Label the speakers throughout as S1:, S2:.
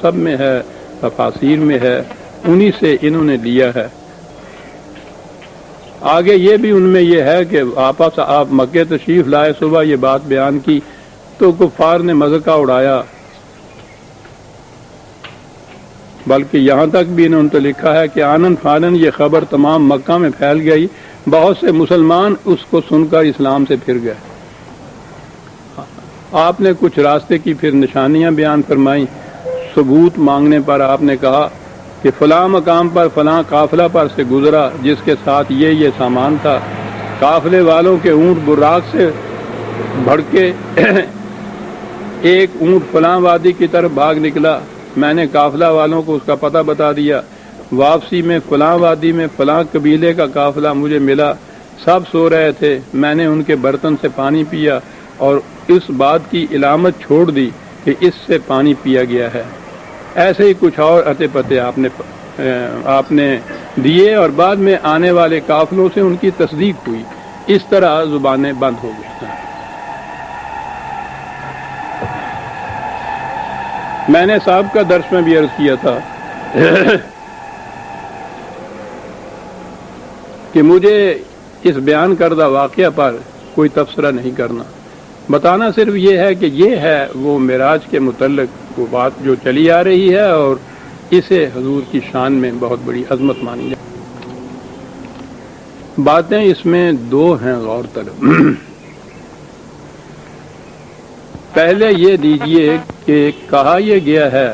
S1: سب میں ہے، تفاسیر میں ہے، انہی سے انہوں نے لیا ہے۔ آگے یہ بھی ان میں یہ ہے کہ آپ مکے تشریف لائے، صبح یہ بات بیان کی تو کفار نے مذاق اڑایا، بلکہ یہاں تک بھی انہوں نے تو لکھا ہے کہ آنن فانن یہ خبر تمام مکہ میں پھیل گئی، بہت سے مسلمان اس کو سن کر اسلام سے پھر گئے۔ آپ نے کچھ راستے کی پھر نشانیاں بیان فرمائیں، ثبوت مانگنے پر آپ نے کہا کہ فلاں مقام پر فلاں قافلہ پر سے گزرا جس کے ساتھ یہ سامان تھا، قافلے والوں کے اونٹ براق سے بھڑکے ایک اونٹ فلاں وادی کی طرف بھاگ نکلا، میں نے قافلہ والوں کو اس کا پتہ بتا دیا، واپسی میں فلاں وادی میں فلاں قبیلے کا قافلہ مجھے ملا، سب سو رہے تھے، میں نے ان کے برتن سے پانی پیا اور اس بات کی علامت چھوڑ دی کہ اس سے پانی پیا گیا ہے۔ ایسے ہی کچھ اور اتے پتے آپ نے دیے اور بعد میں آنے والے قافلوں سے ان کی تصدیق ہوئی، اس طرح زبانیں بند ہو گئی۔ میں نے صاحب کا درس میں بھی عرض کیا تھا کہ مجھے اس بیان کردہ واقعہ پر کوئی تبصرہ نہیں کرنا، بتانا صرف یہ ہے کہ یہ ہے وہ معراج کے متعلق وہ بات جو چلی آ رہی ہے اور اسے حضور کی شان میں بہت بڑی عظمت مانی جائے۔ باتیں اس میں دو ہیں غور طلب۔ پہلے یہ دیجئے کہ کہا یہ گیا ہے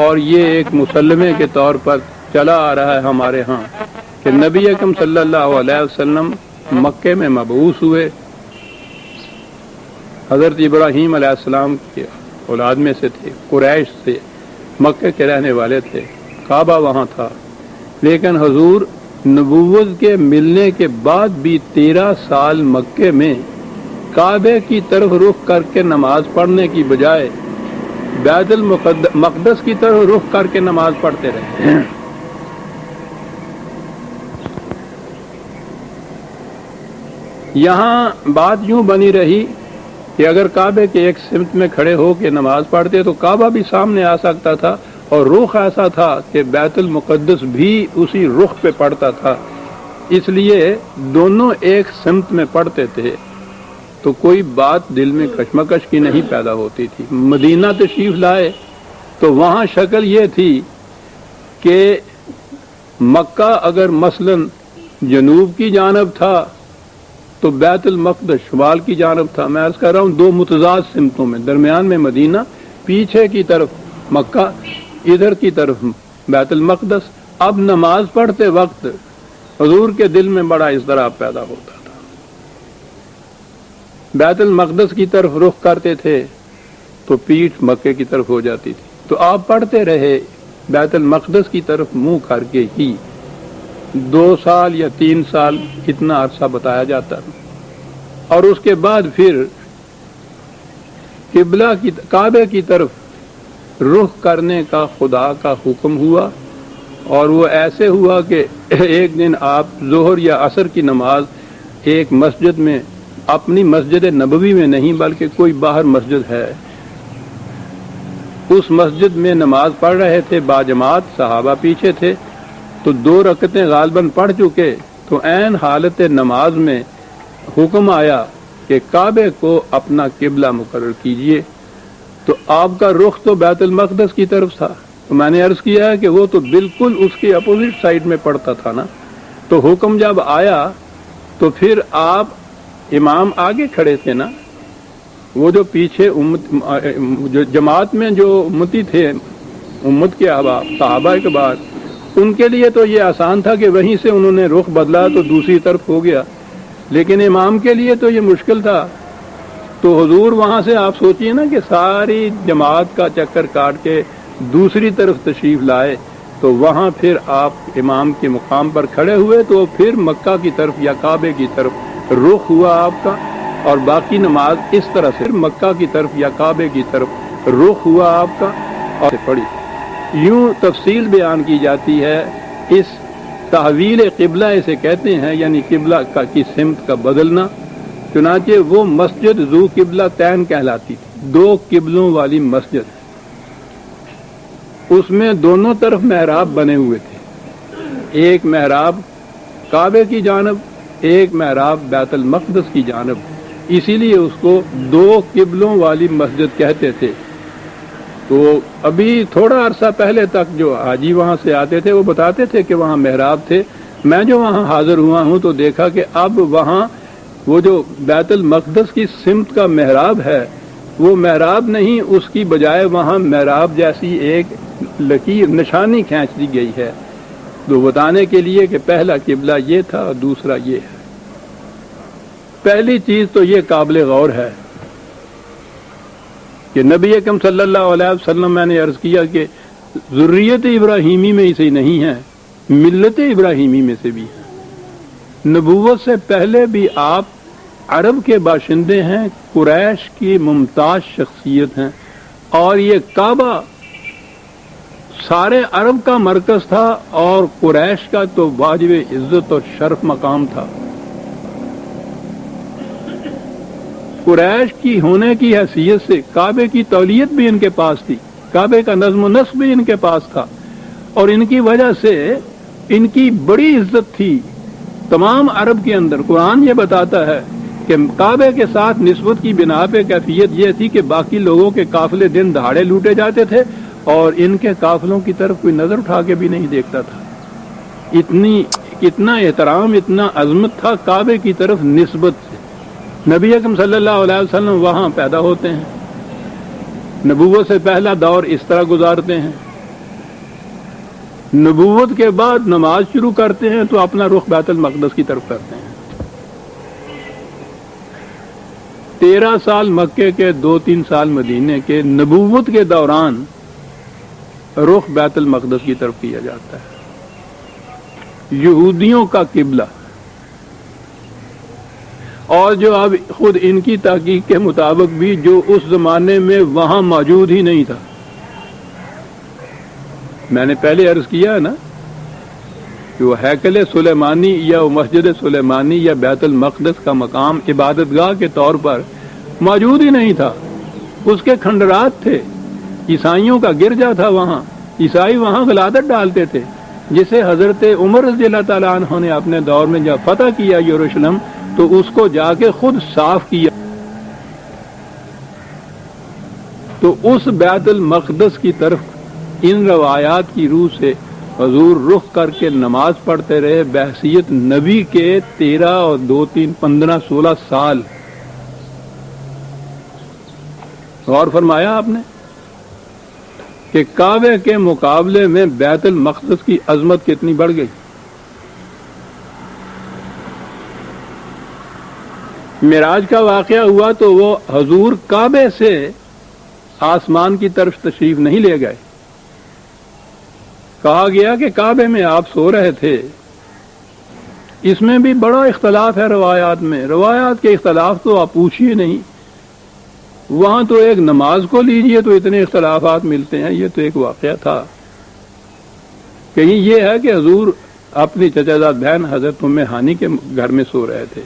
S1: اور یہ ایک مسلمے کے طور پر چلا آ رہا ہے ہمارے ہاں کہ نبی اکرم صلی اللہ علیہ وسلم مکے میں مبعوث ہوئے، حضرت ابراہیم علیہ السلام کے اولاد میں سے تھے، قریش سے، مکے کے رہنے والے تھے، کعبہ وہاں تھا، لیکن حضور نبوت کے ملنے کے بعد بھی 13 سال مکے میں کعبے کی طرف رخ کر کے نماز پڑھنے کی بجائے بیت المقدس کی طرف رخ کر کے نماز پڑھتے رہے۔ یہاں بات یوں بنی رہی کہ اگر کعبے کے ایک سمت میں کھڑے ہو کے نماز پڑھتے تو کعبہ بھی سامنے آ سکتا تھا اور رخ ایسا تھا کہ بیت المقدس بھی اسی رخ پہ پڑتا تھا، اس لیے دونوں ایک سمت میں پڑھتے تھے تو کوئی بات دل میں کشمکش کی نہیں پیدا ہوتی تھی۔ مدینہ تشریف لائے تو وہاں شکل یہ تھی کہ مکہ اگر مثلا جنوب کی جانب تھا تو بیت المقدس شمال کی جانب تھا۔ میں عرض کر رہا ہوں دو متضاد سمتوں میں، درمیان میں مدینہ، پیچھے کی طرف مکہ، ادھر کی طرف بیت المقدس۔ اب نماز پڑھتے وقت حضور کے دل میں بڑا اضطراب پیدا ہوتا تھا، بیت المقدس کی طرف رخ کرتے تھے تو پیٹھ مکے کی طرف ہو جاتی تھی، تو آپ پڑھتے رہے بیت المقدس کی طرف منہ کر کے ہی 2 سال یا 3 سال اتنا عرصہ بتایا جاتا، اور اس کے بعد پھر قبلہ کی کعبے کی طرف رخ کرنے کا خدا کا حکم ہوا، اور وہ ایسے ہوا کہ ایک دن آپ ظہر یا عصر کی نماز ایک مسجد میں، اپنی مسجد نبوی میں نہیں بلکہ کوئی باہر مسجد ہے، اس مسجد میں نماز پڑھ رہے تھے باجماعت، صحابہ پیچھے تھے، تو 2 رکعتیں غالباً پڑھ چکے تو عین حالت نماز میں حکم آیا کہ کعبے کو اپنا قبلہ مقرر کیجئے، تو آپ کا رخ تو بیت المقدس کی طرف تھا، تو میں نے عرض کیا ہے کہ وہ تو بالکل اس کی اپوزٹ سائڈ میں پڑتا تھا نا، تو حکم جب آیا تو پھر آپ امام آگے کھڑے تھے نا، وہ جو پیچھے جو جماعت میں جو امتی تھے، امت کے احباب صحابہ کے بعد، ان کے لیے تو یہ آسان تھا کہ وہیں سے انہوں نے رخ بدلا تو دوسری طرف ہو گیا، لیکن امام کے لیے تو یہ مشکل تھا، تو حضور وہاں سے آپ سوچئے نا کہ ساری جماعت کا چکر کاٹ کے دوسری طرف تشریف لائے، تو وہاں پھر آپ امام کے مقام پر کھڑے ہوئے تو پھر مکہ کی طرف یا کعبے کی طرف رخ ہوا آپ کا، اور باقی نماز اس طرح سے مکہ کی طرف یا کعبے کی طرف رخ ہوا آپ کا اور پڑھی۔ یوں تفصیل بیان کی جاتی ہے، اس تحویل قبلہ اسے کہتے ہیں، یعنی قبلہ کی سمت کا بدلنا۔ چنانچہ وہ مسجد ذو قبلہ تین کہلاتی تھی، 2 قبلوں والی مسجد، اس میں دونوں طرف محراب بنے ہوئے تھے، ایک محراب کعبے کی جانب، ایک محراب بیت المقدس کی جانب، اسی لیے اس کو دو قبلوں والی مسجد کہتے تھے۔ تو ابھی تھوڑا عرصہ پہلے تک جو حاجی وہاں سے آتے تھے وہ بتاتے تھے کہ وہاں محراب تھے۔ میں جو وہاں حاضر ہوا ہوں تو دیکھا کہ اب وہاں وہ جو بیت المقدس کی سمت کا محراب ہے وہ محراب نہیں، اس کی بجائے وہاں محراب جیسی ایک لکیر نشانی کھینچ دی گئی ہے، تو بتانے کے لیے کہ پہلا قبلہ یہ تھا اور دوسرا یہ ہے۔ پہلی چیز تو یہ قابل غور ہے کہ نبی اکرم صلی اللہ علیہ وسلم، میں نے عرض کیا کہ ذریت ابراہیمی میں سے نہیں ہے، ملت ابراہیمی میں سے بھی ہے۔ نبوت سے پہلے بھی آپ عرب کے باشندے ہیں، قریش کی ممتاز شخصیت ہیں، اور یہ کعبہ سارے عرب کا مرکز تھا اور قریش کا تو واجب عزت اور شرف مقام تھا۔ قریش کی ہونے کی حیثیت سے کعبے کی تولیت بھی ان کے پاس تھی، کعبے کا نظم و نسق بھی ان کے پاس تھا، اور ان کی وجہ سے ان کی بڑی عزت تھی تمام عرب کے اندر۔ قرآن یہ بتاتا ہے کہ کعبے کے ساتھ نسبت کی بنا پہ کیفیت یہ تھی کہ باقی لوگوں کے قافلے دن دہاڑے لوٹے جاتے تھے اور ان کے قافلوں کی طرف کوئی نظر اٹھا کے بھی نہیں دیکھتا تھا۔ اتنا احترام، اتنا عظمت تھا کعبے کی طرف نسبت سے۔ نبی اکرم صلی اللہ علیہ وسلم وہاں پیدا ہوتے ہیں، نبوت سے پہلا دور اس طرح گزارتے ہیں، نبوت کے بعد نماز شروع کرتے ہیں تو اپنا رخ بیت المقدس کی طرف کرتے ہیں۔ 13 سال مکے کے، 2-3 سال مدینے کے، نبوت کے دوران رخ بیت المقدس کی طرف کیا جاتا ہے، یہودیوں کا قبلہ، اور جو اب خود ان کی تحقیق کے مطابق بھی جو اس زمانے میں وہاں موجود ہی نہیں تھا۔ میں نے پہلے عرض کیا ہے نا کہ وہ ہیکل سلیمانی یا مسجد سلیمانی یا بیت المقدس کا مقام عبادت گاہ کے طور پر موجود ہی نہیں تھا، اس کے کھنڈرات تھے، عیسائیوں کا گرجا تھا وہاں، عیسائی وہاں غلادت ڈالتے تھے، جسے حضرت عمر رضی اللہ تعالیٰ عنہ نے اپنے دور میں جب فتح کیا یروشلم تو اس کو جا کے خود صاف کیا۔ تو اس بیت المقدس کی طرف ان روایات کی روح سے حضور رخ کر کے نماز پڑھتے رہے بحیثیت نبی کے 13 اور 2-3 15 16 سال۔ غور فرمایا آپ نے کہ کعبے کے مقابلے میں بیت المقدس کی عظمت کتنی بڑھ گئی۔ معراج کا واقعہ ہوا تو وہ حضور کعبے سے آسمان کی طرف تشریف نہیں لے گئے، کہا گیا کہ کعبے میں آپ سو رہے تھے۔ اس میں بھی بڑا اختلاف ہے روایات میں، روایات کے اختلاف تو آپ پوچھیے نہیں، وہاں تو ایک نماز کو لیجئے تو اتنے اختلافات ملتے ہیں۔ یہ تو ایک واقعہ تھا، کہیں یہ ہے کہ حضور اپنی چچا زاد بہن حضرت ام ہانی کے گھر میں سو رہے تھے،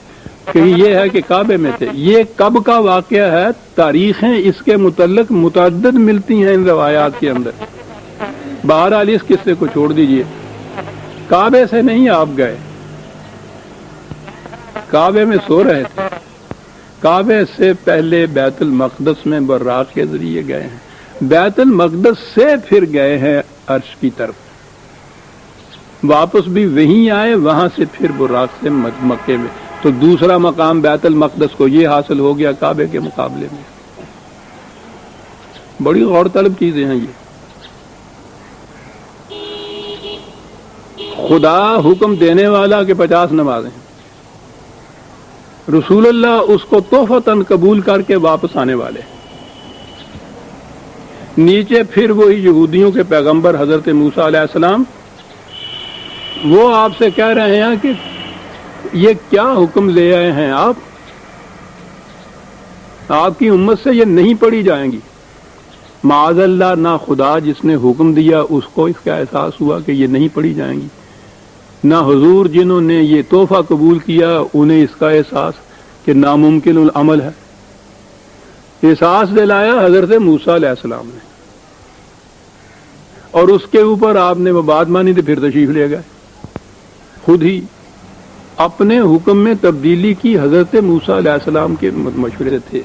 S1: کہیں یہ ہے کہ کعبے میں تھے۔ یہ کب کا واقعہ ہے، تاریخیں اس کے متعلق متعدد ملتی ہیں ان روایات کے اندر۔ بہرحال اس قصے کو چھوڑ دیجئے، کعبے سے نہیں آپ گئے، کعبے میں سو رہے تھے، کعبے سے پہلے بیت المقدس میں براق کے ذریعے گئے ہیں، بیت المقدس سے پھر گئے ہیں عرش کی طرف، واپس بھی وہیں آئے، وہاں سے پھر براق سے مکے میں۔ تو دوسرا مقام بیت المقدس کو یہ حاصل ہو گیا کعبے کے مقابلے میں۔ بڑی غور طلب چیزیں ہیں یہ۔ خدا حکم دینے والا کہ 50 نمازیں، رسول اللہ اس کو تحفتاً قبول کر کے واپس آنے والے، نیچے پھر وہی یہودیوں کے پیغمبر حضرت موسیٰ علیہ السلام، وہ آپ سے کہہ رہے ہیں کہ یہ کیا حکم لے آئے ہیں آپ کی امت سے یہ نہیں پڑھی جائیں گی۔ معاذ اللہ، نہ خدا جس نے حکم دیا اس کو اس کا احساس ہوا کہ یہ نہیں پڑھی جائیں گی، نہ حضور جنہوں نے یہ تحفہ قبول کیا انہیں اس کا احساس کہ ناممکن العمل ہے۔ احساس دلایا حضرت موسیٰ علیہ السلام نے، اور اس کے اوپر آپ نے وہ بات مانی تو پھر تشریف لے گئے. خود ہی اپنے حکم میں تبدیلی کی حضرت موسیٰ علیہ السلام کے مشورے تھے،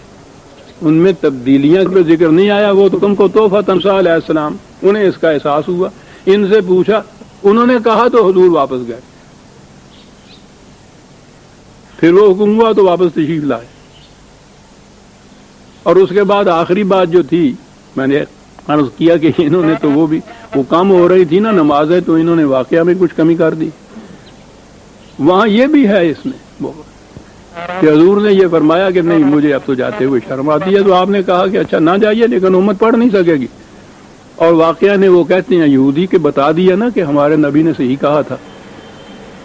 S1: ان میں تبدیلیاں کا ذکر نہیں آیا. وہ تو تم کو تحفہ موسیٰ علیہ السلام، انہیں اس کا احساس ہوا، ان سے پوچھا، انہوں نے کہا تو حضور واپس گئے. پھر وہ حکم ہوا تو واپس تشریف لائے. اور اس کے بعد آخری بات جو تھی، میں نے عرض کیا کہ انہوں نے تو وہ کم ہو رہی تھی نا نمازیں، تو انہوں نے واقعہ میں کچھ کمی کر دی. وہاں یہ بھی ہے اس میں کہ حضور نے یہ فرمایا کہ نہیں مجھے اب تو جاتے ہوئے شرم آتی ہے، تو آپ نے کہا کہ اچھا نہ جائیے، لیکن امت پڑھ نہیں سکے گی. اور واقعہ نے وہ کہتے ہیں یہودی کے بتا دیا نا کہ ہمارے نبی نے صحیح کہا تھا،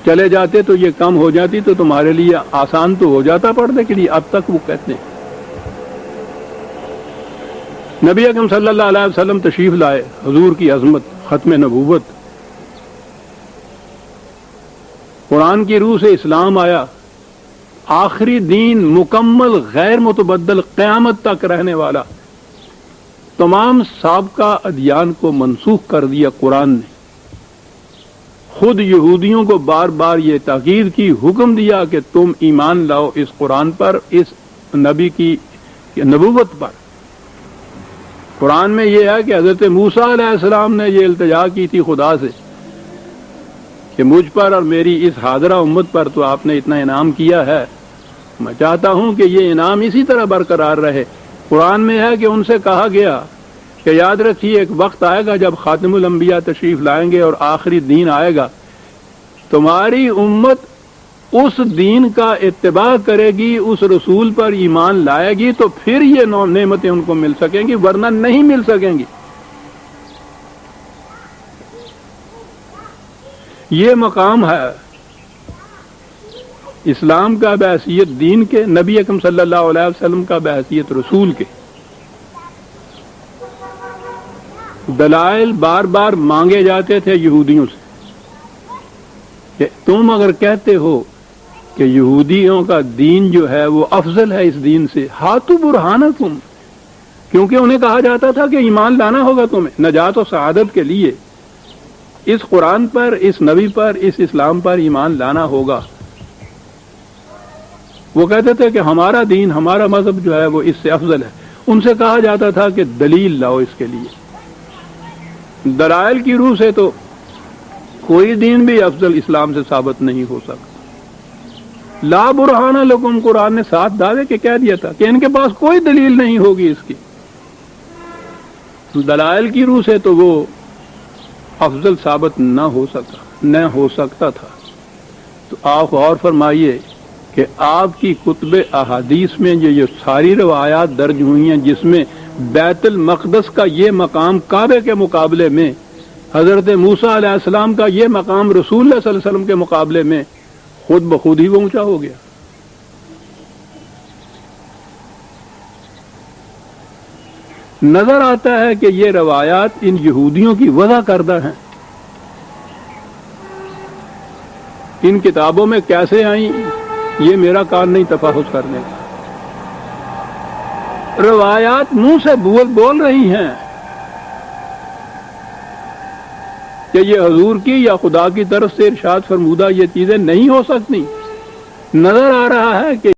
S1: چلے جاتے تو یہ کم ہو جاتی تو تمہارے لیے آسان تو ہو جاتا پڑھنے کے لیے. اب تک وہ کہتے ہیں. نبی اکرم صلی اللہ علیہ وسلم تشریف لائے، حضور کی عظمت، ختم نبوت، قرآن کی روح سے اسلام آیا، آخری دین مکمل غیر متبدل قیامت تک رہنے والا، تمام سابقہ ادیان کو منسوخ کر دیا قرآن نے. خود یہودیوں کو بار بار یہ تاکید کی، حکم دیا کہ تم ایمان لاؤ اس قرآن پر، اس نبی کی نبوت پر. قرآن میں یہ ہے کہ حضرت موسیٰ علیہ السلام نے یہ التجا کی تھی خدا سے کہ مجھ پر اور میری اس حاضرہ امت پر تو آپ نے اتنا انعام کیا ہے، میں چاہتا ہوں کہ یہ انعام اسی طرح برقرار رہے. قرآن میں ہے کہ ان سے کہا گیا کہ یاد رکھیے ایک وقت آئے گا جب خاتم الانبیاء تشریف لائیں گے اور آخری دین آئے گا، تمہاری امت اس دین کا اتباع کرے گی، اس رسول پر ایمان لائے گی، تو پھر یہ نعمتیں ان کو مل سکیں گی، ورنہ نہیں مل سکیں گی. یہ مقام ہے اسلام کا بحیثیت دین کے، نبی اکرم صلی اللہ علیہ وسلم کا بحیثیت رسول کے. دلائل بار بار مانگے جاتے تھے یہودیوں سے کہ تم اگر کہتے ہو کہ یہودیوں کا دین جو ہے وہ افضل ہے اس دین سے، ہاتھو برہانکم، کیونکہ انہیں کہا جاتا تھا کہ ایمان لانا ہوگا تمہیں نجات و سعادت کے لیے، اس قرآن پر، اس نبی پر، اس اسلام پر ایمان لانا ہوگا. وہ کہتے تھے کہ ہمارا دین، ہمارا مذہب جو ہے وہ اس سے افضل ہے. ان سے کہا جاتا تھا کہ دلیل لاؤ اس کے لیے. دلائل کی روح سے تو کوئی دین بھی افضل اسلام سے ثابت نہیں ہو سکتا. لا برہان لکم، قرآن نے 7 دعوے کے کہہ دیا تھا کہ ان کے پاس کوئی دلیل نہیں ہوگی اس کی. دلائل کی روح سے تو وہ افضل ثابت نہ ہو سکتا تھا. تو آپ غور فرمائیے کہ آپ کی کتب احادیث میں یہ ساری روایات درج ہوئی ہیں جس میں بیت المقدس کا یہ مقام کعبے کے مقابلے میں، حضرت موسیٰ علیہ السلام کا یہ مقام رسول اللہ صلی اللہ علیہ وسلم کے مقابلے میں خود بخود ہی وہ اونچا ہو گیا. نظر آتا ہے کہ یہ روایات ان یہودیوں کی وضع کردہ ہیں. ان کتابوں میں کیسے آئیں یہ میرا کام نہیں تفحص کرنے کا. روایات منہ سے بول رہی ہیں کہ یہ حضور کی یا خدا کی طرف سے ارشاد فرمودہ یہ چیزیں نہیں ہو سکتی. نظر آ رہا ہے کہ